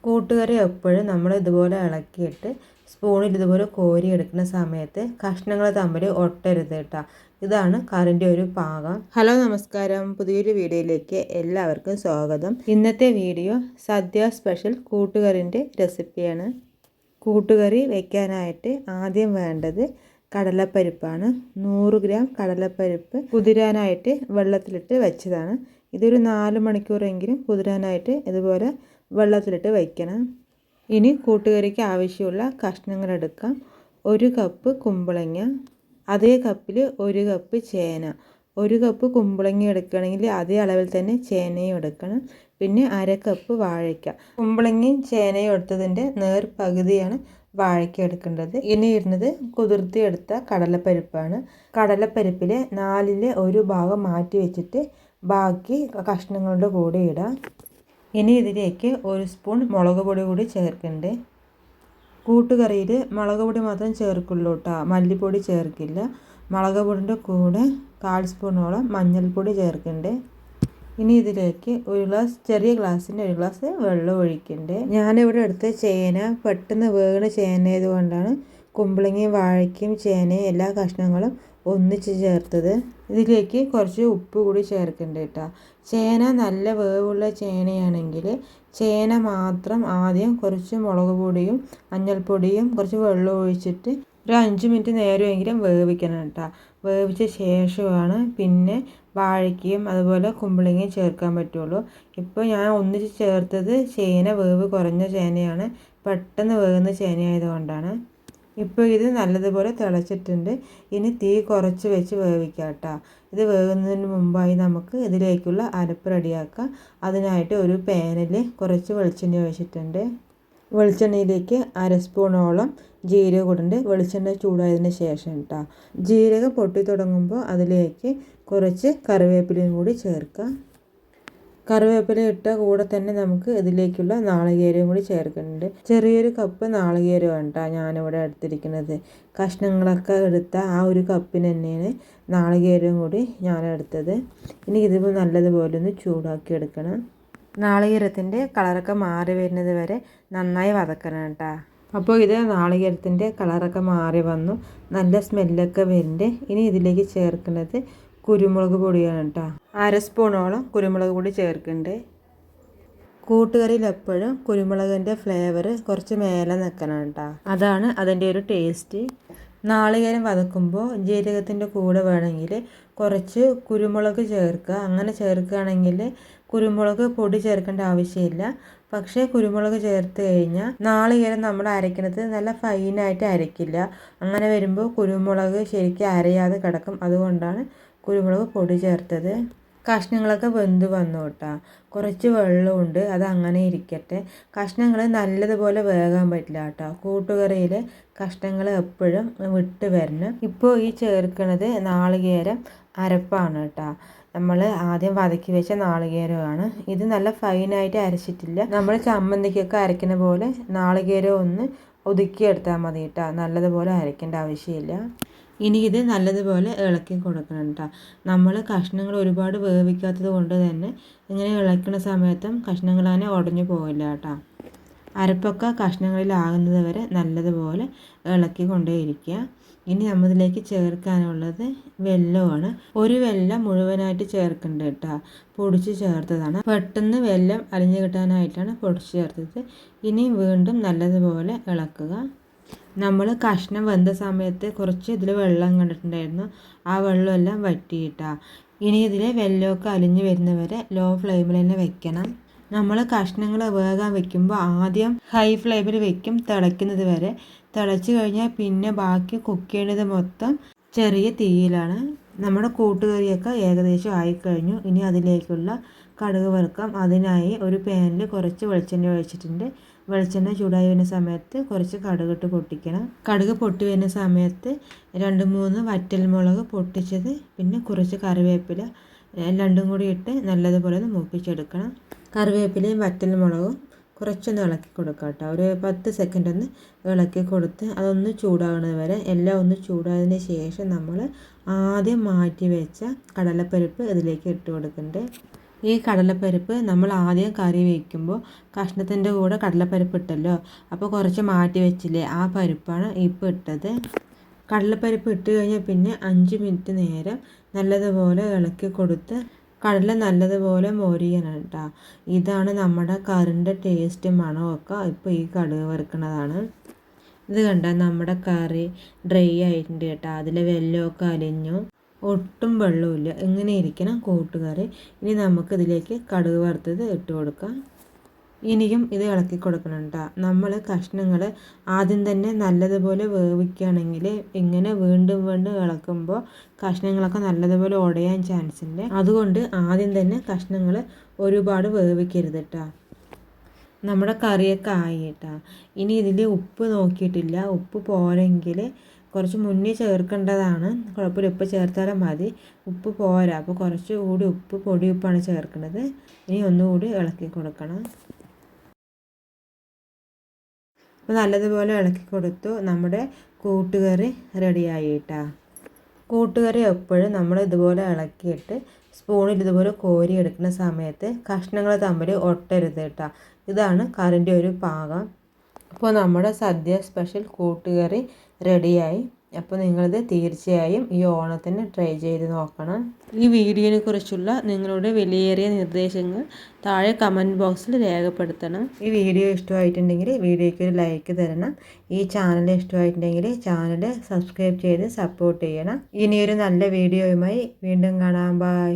കൂട്ടുകറി എപ്പോഴും നമ്മൾ ഇതുപോലെ ഇളക്കിയിട്ട് സ്പൂണിൽ ഇതുപോലെ കോരി എടുക്കുന്ന സമയത്ത് കഷ്ണങ്ങൾ തമ്മിൽ ഒട്ടരുത് കേട്ടോ. ഇതാണ് കറിൻ്റെ ഒരു പാകം. ഹലോ നമസ്കാരം, പുതിയൊരു വീഡിയോയിലേക്ക് എല്ലാവർക്കും സ്വാഗതം. ഇന്നത്തെ വീഡിയോ സദ്യ സ്പെഷ്യൽ കൂട്ടുകറിൻ്റെ റെസിപ്പിയാണ്. കൂട്ടുകറി വയ്ക്കാനായിട്ട് ആദ്യം വേണ്ടത് കടലപ്പരിപ്പാണ്. 100 ഗ്രാം കടലപ്പരിപ്പ് കുതിരാനായിട്ട് വെള്ളത്തിലിട്ട് വെച്ചതാണ്. ഇതൊരു 4 മണിക്കൂറെങ്കിലും കുതിരാനായിട്ട് ഇതുപോലെ വെള്ളത്തിലിട്ട് വയ്ക്കണം. ഇനി കൂട്ടുകറിക്ക് ആവശ്യമുള്ള കഷ്ണങ്ങൾ എടുക്കാം. 1 കപ്പ് കുമ്പളങ്ങ, അതേ കപ്പിൽ 1 കപ്പ് ചേന. 1 കപ്പ് കുമ്പളങ്ങ എടുക്കുകയാണെങ്കിൽ അതേ അളവിൽ തന്നെ ചേനയും എടുക്കണം. പിന്നെ 1/2 കപ്പ് വാഴയ്ക്ക. കുമ്പളങ്ങയും ചേനയും എടുത്തതിൻ്റെ നേർ പകുതിയാണ് വാഴയ്ക്ക എടുക്കേണ്ടത്. ഇനി ഇരുന്നത് കുതിർത്തിയെടുത്ത കടലപ്പരിപ്പാണ്. കടലപ്പരിപ്പിൽ 4ൽ 1 ഭാഗം മാറ്റി വെച്ചിട്ട് ബാക്കി കഷ്ണങ്ങളുടെ കൂടെ ഇടാം. ഇനി ഇതിലേക്ക് 1 സ്പൂൺ മുളക് പൊടി കൂടി ചേർക്കുന്നുണ്ട്. കൂട്ടുകറിയിൽ മുളക് പൊടി മാത്രം ചേർക്കുള്ളൂ കേട്ടോ, മല്ലിപ്പൊടി ചേർക്കില്ല. മുളക് പൊടിൻ്റെ കൂടെ 1/4 സ്പൂണോളം മഞ്ഞൾപ്പൊടി ചേർക്കുന്നുണ്ട്. ഇനി ഇതിലേക്ക് 1 ഗ്ലാസ്, ചെറിയ ഗ്ലാസ്സിൻ്റെ 1 ഗ്ലാസ് വെള്ളം ഒഴിക്കുന്നുണ്ട്. ഞാനിവിടെ എടുത്ത ചേന പെട്ടെന്ന് വേകുന്ന ചേനയത് കൊണ്ടാണ് കുമ്പളങ്ങയും വാഴയ്ക്കയും ചേനയും എല്ലാ കഷ്ണങ്ങളും ഒന്നിച്ച് ചേർത്തത്. ഇതിലേക്ക് കുറച്ച് ഉപ്പ് കൂടി ചേർക്കുന്നുണ്ട് കേട്ടോ. ചേന നല്ല വേവുള്ള ചേനയാണെങ്കിൽ ചേന മാത്രം ആദ്യം കുറച്ച് മുളക് പൊടിയും മഞ്ഞൾപ്പൊടിയും കുറച്ച് വെള്ളം ഒഴിച്ചിട്ട് ഒരു 5 മിനിറ്റ് നേരമെങ്കിലും വേവിക്കണം കേട്ടോ. വേവിച്ച ശേഷമാണ് പിന്നെ വാഴയ്ക്കയും അതുപോലെ കുമ്പളങ്ങയും ചേർക്കാൻ പറ്റുള്ളൂ. ഇപ്പോൾ ഞാൻ ഒന്നിച്ച് ചേർത്തത് ചേന വേവ് കുറഞ്ഞ ചേനയാണ്, പെട്ടെന്ന് വേകുന്ന ചേനയായതുകൊണ്ടാണ്. ഇപ്പോൾ ഇത് നല്ലതുപോലെ തിളച്ചിട്ടുണ്ട്. ഇനി തീ കുറച്ച് വെച്ച് വേവിക്കാം കേട്ടോ. ഇത് വേകുന്നതിന് മുമ്പായി നമുക്ക് ഇതിലേക്കുള്ള അരപ്പ് റെഡിയാക്കാം. അതിനായിട്ട് ഒരു പാനിൽ കുറച്ച് വെളിച്ചെണ്ണ ഒഴിച്ചിട്ടുണ്ട്. വെളിച്ചെണ്ണയിലേക്ക് 1/2 സ്പൂണോളം ജീരകം ഇടുന്നുണ്ട്. വെളിച്ചെണ്ണ ചൂടായതിന് ശേഷം കേട്ടോ. ജീരകം പൊട്ടി തുടങ്ങുമ്പോൾ അതിലേക്ക് കുറച്ച് കറിവേപ്പിലയും കൂടി ചേർക്കാം. കറിവേപ്പില ഇട്ട കൂടെ തന്നെ നമുക്ക് ഇതിലേക്കുള്ള നാളികേരവും കൂടി ചേർക്കുന്നുണ്ട്. ചെറിയൊരു കപ്പ് നാളികേരമാണ് കേട്ടോ ഞാനിവിടെ എടുത്തിരിക്കുന്നത്. കഷ്ണങ്ങളൊക്കെ എടുത്ത ആ ഒരു കപ്പിന് തന്നെയാണ് നാളികേരവും കൂടി ഞാൻ എടുത്തത്. ഇനി ഇതിപ്പോൾ നല്ലതുപോലെ ഒന്ന് ചൂടാക്കി എടുക്കണം. നാളികേരത്തിൻ്റെ കളറൊക്കെ മാറി വരുന്നത് വരെ നന്നായി വതക്കണം കേട്ടോ. അപ്പോൾ ഇത് നാളികേരത്തിൻ്റെ കളറൊക്കെ മാറി വന്നു, നല്ല സ്മെല്ലൊക്കെ വരുന്നുണ്ട്. ഇനി ഇതിലേക്ക് ചേർക്കുന്നത് കുരുമുളക് പൊടിയാണ് കേട്ടോ. 1/2 സ്പൂണോളം കുരുമുളക് പൊടി ചേർക്കുന്നുണ്ട്. കൂട്ടുകറിയിൽ എപ്പോഴും കുരുമുളകിൻ്റെ ഫ്ലേവർ കുറച്ച് മേലെ നിൽക്കണം കേട്ടോ, അതാണ് അതിൻ്റെ ഒരു ടേസ്റ്റ്. നാളികേരം വതക്കുമ്പോൾ ജീരകത്തിൻ്റെ കൂടെ വേണമെങ്കിൽ കുറച്ച് കുരുമുളക് ചേർക്കുക. അങ്ങനെ ചേർക്കുകയാണെങ്കിൽ കുരുമുളക് പൊടി ചേർക്കേണ്ട ആവശ്യമില്ല. പക്ഷേ കുരുമുളക് ചേർത്ത് കഴിഞ്ഞാൽ നാളികേരം നമ്മൾ അരയ്ക്കുന്നത് നല്ല ഫൈനായിട്ട് അരയ്ക്കില്ല. അങ്ങനെ വരുമ്പോൾ കുരുമുളക് ശരിക്കും അരയാതെ കിടക്കും. അതുകൊണ്ടാണ് കുരുമുളക് പൊടി ചേർത്തത്. കഷ്ണങ്ങളൊക്കെ വെന്ത് വന്നു കേട്ടോ. കുറച്ച് വെള്ളമുണ്ട്, അത് അങ്ങനെ ഇരിക്കട്ടെ. കഷ്ണങ്ങൾ നല്ലതുപോലെ വേകാൻ പറ്റില്ല കേട്ടോ. കൂട്ടുകറിയിൽ കഷ്ണങ്ങൾ എപ്പോഴും വിട്ട് വരണം. ഇപ്പോൾ ഈ ചേർക്കുന്നത് നാളികേരം അരപ്പാണ് കേട്ടോ. നമ്മൾ ആദ്യം വതക്കി വെച്ച നാളികേരമാണ്. ഇത് നല്ല ഫൈനായിട്ട് അരച്ചിട്ടില്ല. നമ്മൾ ചമ്മന്തിക്കൊക്കെ അരയ്ക്കുന്ന പോലെ നാളികേരം ഒന്ന് ഒതുക്കിയെടുത്താൽ മതി കേട്ടോ, നല്ലതുപോലെ അരയ്ക്കേണ്ട ആവശ്യമില്ല. ഇനി ഇത് നല്ലതുപോലെ ഇളക്കി കൊടുക്കണം കേട്ടോ. നമ്മൾ കഷ്ണങ്ങൾ ഒരുപാട് വേവിക്കാത്തത് കൊണ്ട് തന്നെ ഇങ്ങനെ ഇളക്കുന്ന സമയത്തും കഷ്ണങ്ങൾ തന്നെ ഉടഞ്ഞു പോകില്ല കേട്ടോ. അരപ്പൊക്കെ കഷ്ണങ്ങളിലാകുന്നത് വരെ നല്ലതുപോലെ ഇളക്കി കൊണ്ടേയിരിക്കുക. ഇനി നമ്മളിതിലേക്ക് ചേർക്കാനുള്ളത് വെല്ലമാണ്. ഒരു വെല്ലം മുഴുവനായിട്ട് ചേർക്കുന്നുണ്ട് കേട്ടോ, പൊടിച്ച് ചേർത്തതാണ്. പെട്ടെന്ന് വെല്ലം അലിഞ്ഞു കിട്ടാനായിട്ടാണ് പൊടിച്ച് ചേർത്തത്. ഇനി വീണ്ടും നല്ലതുപോലെ ഇളക്കുക. നമ്മൾ കഷ്ണം വെന്ത സമയത്ത് കുറച്ച് ഇതിൽ വെള്ളം കണ്ടിട്ടുണ്ടായിരുന്നു, ആ വെള്ളമെല്ലാം വറ്റിയിട്ടാ. ഇനി ഇതിൽ വെല്ലമൊക്കെ അലിഞ്ഞു വരുന്നവരെ ലോ ഫ്ലെയിമിൽ തന്നെ വെക്കണം. നമ്മൾ കഷ്ണങ്ങൾ വേകാൻ വെക്കുമ്പോൾ ആദ്യം ഹൈ ഫ്ലെയിമിൽ വെക്കും, തിളയ്ക്കുന്നത് വരെ. തിളച്ച് കഴിഞ്ഞാൽ പിന്നെ ബാക്കി കുക്ക് ചെയ്യേണ്ടത് മൊത്തം ചെറിയ തീയിലാണ്. നമ്മുടെ കൂട്ടുകറിയൊക്കെ ഏകദേശം ആയിക്കഴിഞ്ഞു. ഇനി അതിലേക്കുള്ള കടുക് വറുക്കാം. അതിനായി ഒരു പാനിൽ കുറച്ച് വെളിച്ചെണ്ണ ഒഴിച്ചിട്ടുണ്ട്. വെളിച്ചെണ്ണ ചൂടായി വരുന്ന സമയത്ത് കുറച്ച് കടുകിട്ട് പൊട്ടിക്കണം. കടുക് പൊട്ടി വരുന്ന സമയത്ത് 2-3 വറ്റൽമുളക് പൊട്ടിച്ചത്, പിന്നെ കുറച്ച് കറിവേപ്പില, രണ്ടും കൂടി ഇട്ട് നല്ലതുപോലെ ഒന്ന് മൂപ്പിച്ചെടുക്കണം. കറിവേപ്പിലയും വറ്റൽമുളകും കുറച്ചൊന്ന് ഇളക്കി കൊടുക്കാം കേട്ടോ. ഒരു 10 സെക്കൻഡ് ഒന്ന് ഇളക്കി കൊടുത്ത് അതൊന്ന് ചൂടാകുന്നത് വരെ എല്ലാം ഒന്ന് ചൂടായതിന് ശേഷം നമ്മൾ ആദ്യം മാറ്റി വെച്ച കടലപ്പരിപ്പ് ഇതിലേക്ക് ഇട്ട് കൊടുക്കുന്നുണ്ട്. ഈ കടലപ്പരിപ്പ് നമ്മൾ ആദ്യം കറി വയ്ക്കുമ്പോൾ കഷ്ണത്തിൻ്റെ കൂടെ കടലപ്പരിപ്പ് ഇട്ടല്ലോ, അപ്പോൾ കുറച്ച് മാറ്റി വെച്ചില്ലേ, ആ പരിപ്പാണ് ഇപ്പോൾ ഇട്ടത്. കടലപ്പരിപ്പ് ഇട്ട് കഴിഞ്ഞാൽ പിന്നെ 5 മിനിറ്റ് നേരം നല്ലതുപോലെ ഇളക്കി കൊടുത്ത് കടല നല്ലതുപോലെ മൊരിയണം കേട്ടോ. ഇതാണ് നമ്മുടെ കറിൻ്റെ ടേസ്റ്റ് മണമൊക്കെ ഇപ്പോൾ ഈ കടുക് വറുക്കുന്നതാണ്. ഇത് കണ്ട നമ്മുടെ കറി ഡ്രൈ ആയിട്ടുണ്ട് കേട്ടോ. അതിലെ വെള്ളമൊക്കെ അലിഞ്ഞു, ഒട്ടും വെള്ളമില്ല. ഇങ്ങനെ ഇരിക്കണം കൂട്ടുകറി. ഇനി നമുക്കിതിലേക്ക് കടുക് വറുത്തത് ഇട്ട് കൊടുക്കാം. ഇനിയും ഇത് ഇളക്കി കൊടുക്കണം കേട്ടോ. നമ്മൾ കഷ്ണങ്ങൾ ആദ്യം തന്നെ നല്ലതുപോലെ വേവിക്കുകയാണെങ്കിൽ ഇങ്ങനെ വീണ്ടും വീണ്ടും ഇളക്കുമ്പോൾ കഷ്ണങ്ങളൊക്കെ നല്ലതുപോലെ ഉടയാൻ ചാൻസ് ഉണ്ട്. അതുകൊണ്ട് ആദ്യം തന്നെ കഷ്ണങ്ങൾ ഒരുപാട് വേവിക്കരുത് കേട്ടോ. നമ്മുടെ കറിയൊക്കെ ആയി കേട്ടോ. ഇനി ഇതിൽ ഉപ്പ് നോക്കിയിട്ടില്ല. ഉപ്പ് പോരെങ്കിൽ കുറച്ച് മുന്നേ ചേർക്കേണ്ടതാണ്. കുഴപ്പമില്ല, ഉപ്പ് ചേർത്താലും മതി. ഉപ്പ് പോരാ, അപ്പോൾ കുറച്ച് കൂടി പൊടി ഉപ്പാണ് ചേർക്കുന്നത്. ഇനി ഒന്നുകൂടി ഇളക്കി കൊടുക്കണം. അപ്പോൾ നല്ലതുപോലെ ഇളക്കി കൊടുത്തു. നമ്മുടെ കൂട്ടുകറി റെഡിയായി കേട്ടോ. കൂട്ടുകറി എപ്പോഴും നമ്മൾ ഇതുപോലെ ഇളക്കിയിട്ട് സ്പൂണിൽ ഇതുപോലെ കോരി എടുക്കുന്ന സമയത്ത് കഷ്ണങ്ങൾ തമ്മിൽ ഒട്ടരുത് കേട്ടോ. ഇതാണ് കറിൻ്റെ ഒരു പാകം. അപ്പോൾ നമ്മുടെ സദ്യ സ്പെഷ്യൽ കൂട്ടുകറി റെഡിയായി. അപ്പോൾ നിങ്ങളിത് തീർച്ചയായും ഈ ഓണത്തിന് ട്രൈ ചെയ്ത് നോക്കണം. ഈ വീഡിയോനെ കുറിച്ചുള്ള നിങ്ങളുടെ വിലയേറിയ നിർദ്ദേശങ്ങൾ താഴെ കമൻറ്റ് ബോക്സിൽ രേഖപ്പെടുത്തണം. ഈ വീഡിയോ ഇഷ്ടമായിട്ടുണ്ടെങ്കിൽ വീഡിയോയ്ക്ക് ഒരു ലൈക്ക് തരണം. ഈ ചാനൽ ഇഷ്ടമായിട്ടുണ്ടെങ്കിൽ ചാനൽ സബ്സ്ക്രൈബ് ചെയ്ത് സപ്പോർട്ട് ചെയ്യണം. ഇനിയൊരു നല്ല വീഡിയോയുമായി വീണ്ടും കാണാം. ബൈ.